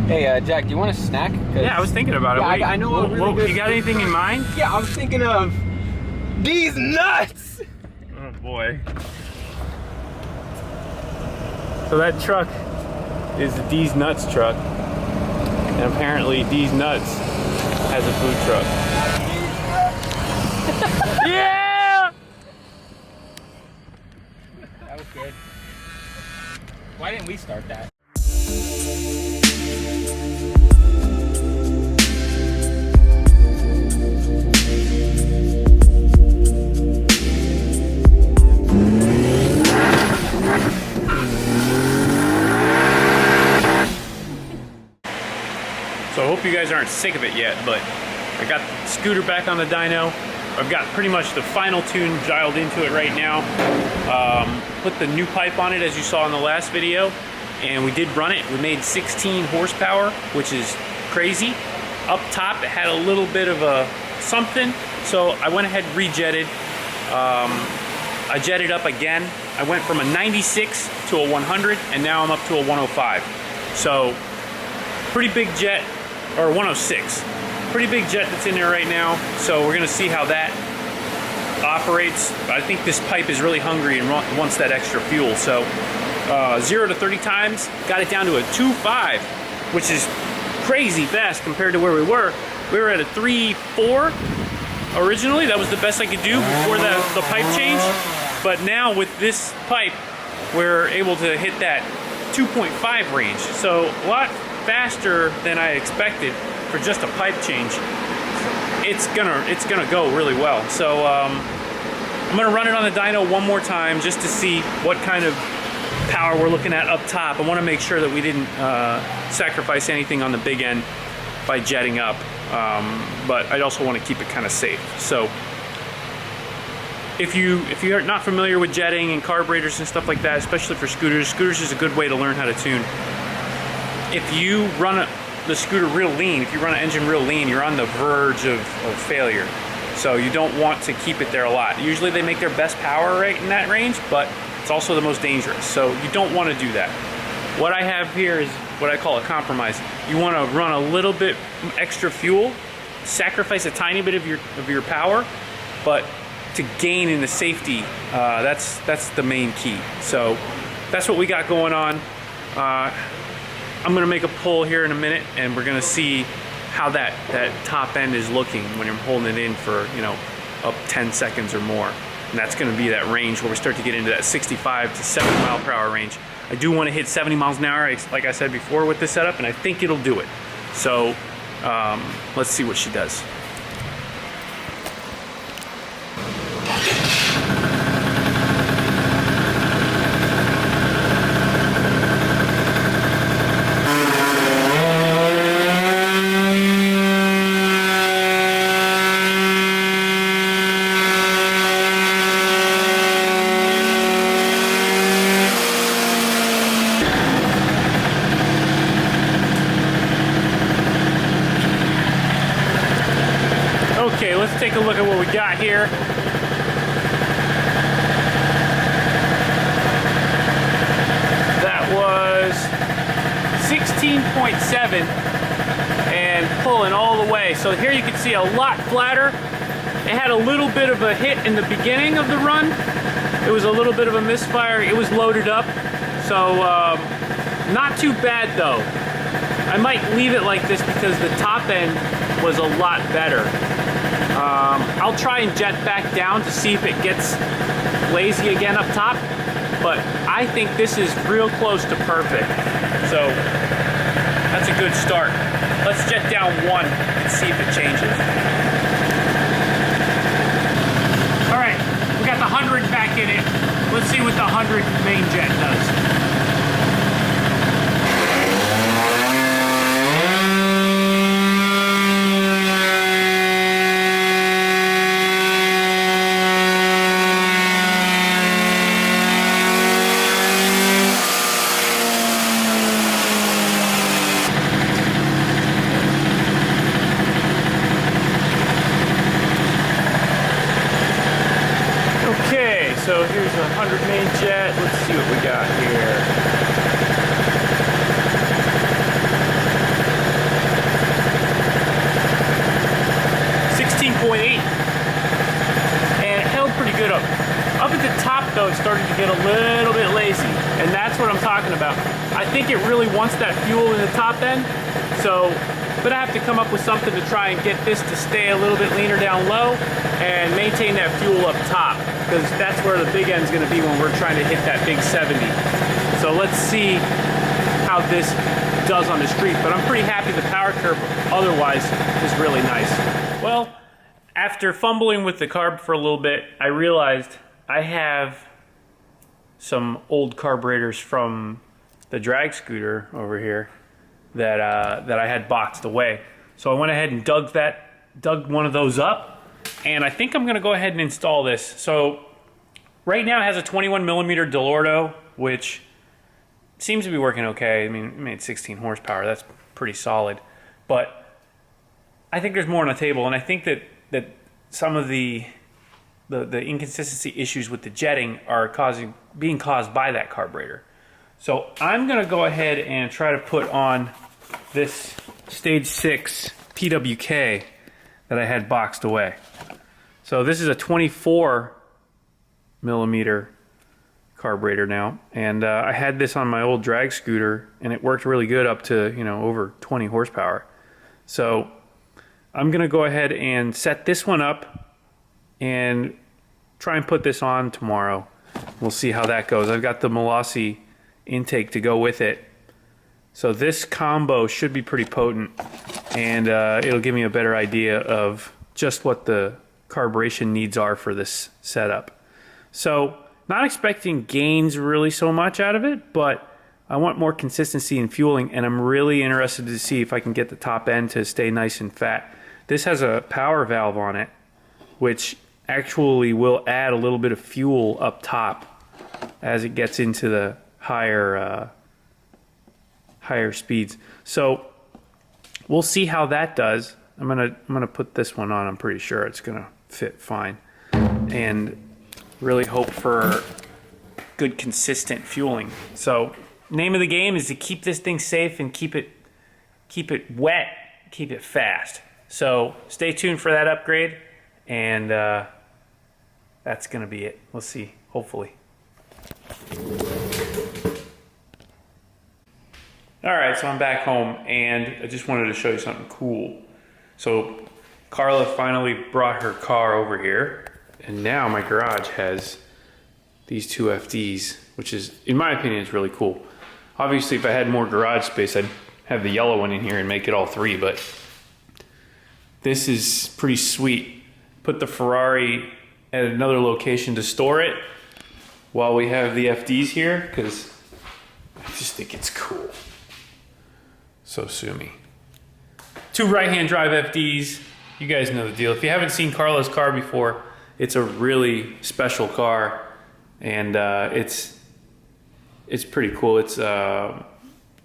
Hey, Jack, do you want a snack? Yeah, I was thinking about it. Yeah, I know a really good... You got anything in mind? Yeah, I was thinking of these nuts! Oh boy. So that truck is the D's Nuts truck. And apparently D's Nuts has a food truck. Yeah! That was good. Why didn't we start that? So I hope you guys aren't sick of it yet, but I got the scooter back on the dyno. I've got pretty much the final tune dialed into it right now. Put the new pipe on it as you saw in the last video, and we did run it. We made 16 horsepower, which is crazy. Up top it had a little bit of a something, so I went ahead and rejetted. I jetted up again. I went from a 96 to a 100, and now I'm up to a 105. So pretty big jet, or 106. Pretty big jet that's in there right now, so we're gonna see how that operates. I think this pipe is really hungry and wants that extra fuel. So 0 to 30 times, got it down to a 2.5, which is crazy fast compared to where we were. We were at a 3.4 originally. That was the best I could do before the pipe change. But now with this pipe, we're able to hit that 2.5 range. So a lot faster than I expected for just a pipe change. It's gonna go really well. So I'm gonna run it on the dyno one more time just to see what kind of power we're looking at up top. I want to make sure that we didn't sacrifice anything on the big end by jetting up, but I also want to keep it kind of safe. So if you're not familiar with jetting and carburetors and stuff like that, especially for scooters is a good way to learn how to tune. If you run the scooter real lean, if you run an engine real lean, you're on the verge of failure. So you don't want to keep it there a lot. Usually they make their best power right in that range, but it's also the most dangerous. So you don't want to do that. What I have here is what I call a compromise. You want to run a little bit extra fuel, sacrifice a tiny bit of your power, but to gain in the safety, that's the main key. So that's what we got going on. I'm gonna make a pull here in a minute, and we're gonna see how that top end is looking when you're holding it in for, you know, up 10 seconds or more. And that's gonna be that range where we start to get into that 65 to 70 mile per hour range. I do want to hit 70 miles an hour, like I said before, with this setup, and I think it'll do it. So let's see what she does. Okay, let's take a look at what we got here. That was 16.7 and pulling all the way. So here you can see a lot flatter. It had a little bit of a hit in the beginning of the run. It was a little bit of a misfire. It was loaded up. So not too bad though. I might leave it like this because the top end was a lot better. I'll try and jet back down to see if it gets lazy again up top, but I think this is real close to perfect. So that's a good start. Let's jet down one and see if it changes. All right, we got the 100 back in it. Let's see what the 100 main jet does. So here's a 100 main jet. Let's see what we got here. think it really wants that fuel in the top end. So, but I have to come up with something to try and get this to stay a little bit leaner down low and maintain that fuel up top, because that's where the big end's gonna be when we're trying to hit that big 70. So let's see how this does on the street, but I'm pretty happy the power curve otherwise is really nice. Well, after fumbling with the carb for a little bit, I realized I have some old carburetors from the drag scooter over here that I had boxed away. So I went ahead and dug one of those up, and I think I'm gonna go ahead and install this. So right now it has a 21mm Delorto, which seems to be working okay. I mean, it made 16 horsepower, that's pretty solid. But I think there's more on the table, and I think that some of the inconsistency issues with the jetting are being caused by that carburetor. So I'm gonna go ahead and try to put on this Stage 6 PWK that I had boxed away. So this is a 24mm carburetor now, and I had this on my old drag scooter, and it worked really good up to, you know, over 20 horsepower. So I'm gonna go ahead and set this one up and try and put this on tomorrow. We'll see how that goes. I've got the Molossi intake to go with it. So this combo should be pretty potent, and it'll give me a better idea of just what the carburation needs are for this setup. So not expecting gains really so much out of it, but I want more consistency in fueling, and I'm really interested to see if I can get the top end to stay nice and fat. This has a power valve on it, which actually will add a little bit of fuel up top as it gets into the higher speeds. So we'll see how that does. I'm gonna put this one on. I'm pretty sure it's gonna fit fine, and really hope for good consistent fueling. So name of the game is to keep this thing safe and keep it wet, keep it fast. So stay tuned for that upgrade, and that's gonna be it. We'll see, hopefully. All right, so I'm back home, and I just wanted to show you something cool. So Carla finally brought her car over here, and now my garage has these two FDs, which is, in my opinion, is really cool. Obviously, if I had more garage space, I'd have the yellow one in here and make it all three, but this is pretty sweet. Put the Ferrari at another location to store it while we have the FDs here, because I just think it's cool. So sue me. Two right-hand drive FDs. You guys know the deal. If you haven't seen Carla's car before, it's a really special car, and it's pretty cool. It's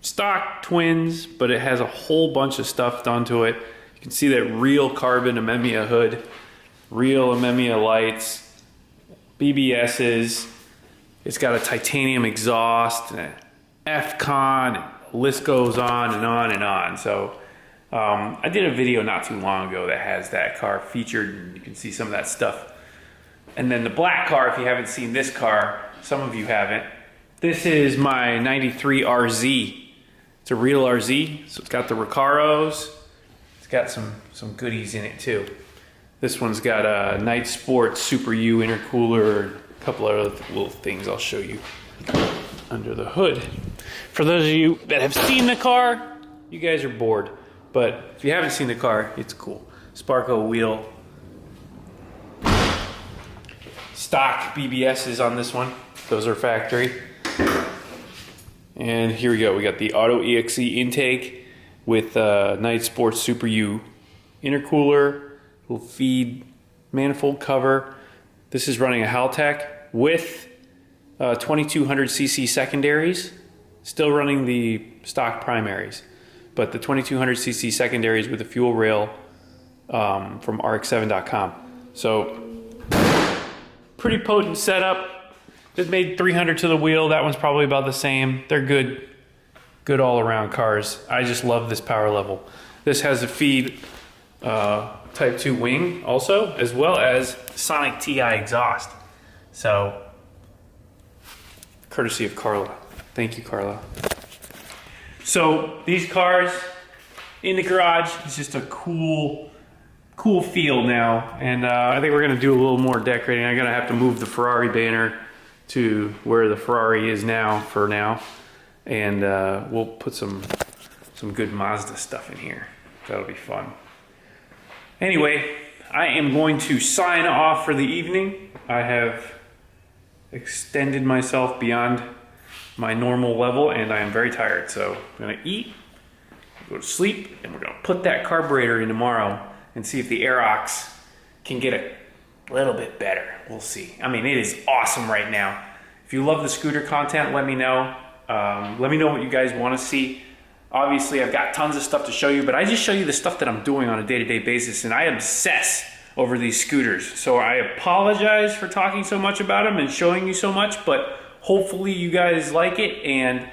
stock twins, but it has a whole bunch of stuff done to it. You can see that real carbon Amemia hood, real Amemia lights, BBSs. It's got a titanium exhaust, and an F-Con, and the list goes on and on and on. So I did a video not too long ago that has that car featured, and you can see some of that stuff. And then the black car, if you haven't seen this car, some of you haven't, this is my 93 RZ. It's a real RZ, so it's got the Recaros. It's got some goodies in it too. This one's got a Night Sports Super U intercooler, a couple other little things I'll show you under the hood. For those of you that have seen the car, you guys are bored. But if you haven't seen the car, it's cool. Sparco wheel. Stock BBSs on this one. Those are factory. And here we go. We got the Auto EXE intake with Night Sports Super U intercooler, little feed manifold cover. This is running a Haltech with 2200cc secondaries. Still running the stock primaries, but the 2200cc secondaries with a fuel rail from rx7.com. So pretty potent setup. Just made 300 to the wheel. That one's probably about the same. They're good all around cars. I just love this power level. This has a feed Type 2 wing also, as well as Sonic TI exhaust. So courtesy of Carla. Thank you, Carla. So these cars in the garage is just a cool feel now. And I think we're gonna do a little more decorating. I'm gonna have to move the Ferrari banner to where the Ferrari is now for now. And we'll put some good Mazda stuff in here. That'll be fun. Anyway, I am going to sign off for the evening. I have extended myself beyond my normal level and I am very tired. So I'm gonna eat, go to sleep, and we're gonna put that carburetor in tomorrow and see if the Aerox can get a little bit better. We'll see. I mean, it is awesome right now. If you love the scooter content, let me know. Let me know what you guys wanna see. Obviously, I've got tons of stuff to show you, but I just show you the stuff that I'm doing on a day-to-day basis, and I obsess over these scooters. So I apologize for talking so much about them and showing you so much, but hopefully you guys like it and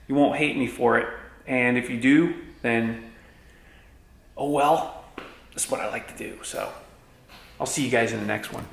you won't hate me for it. And if you do, then, oh well, that's what I like to do. So I'll see you guys in the next one.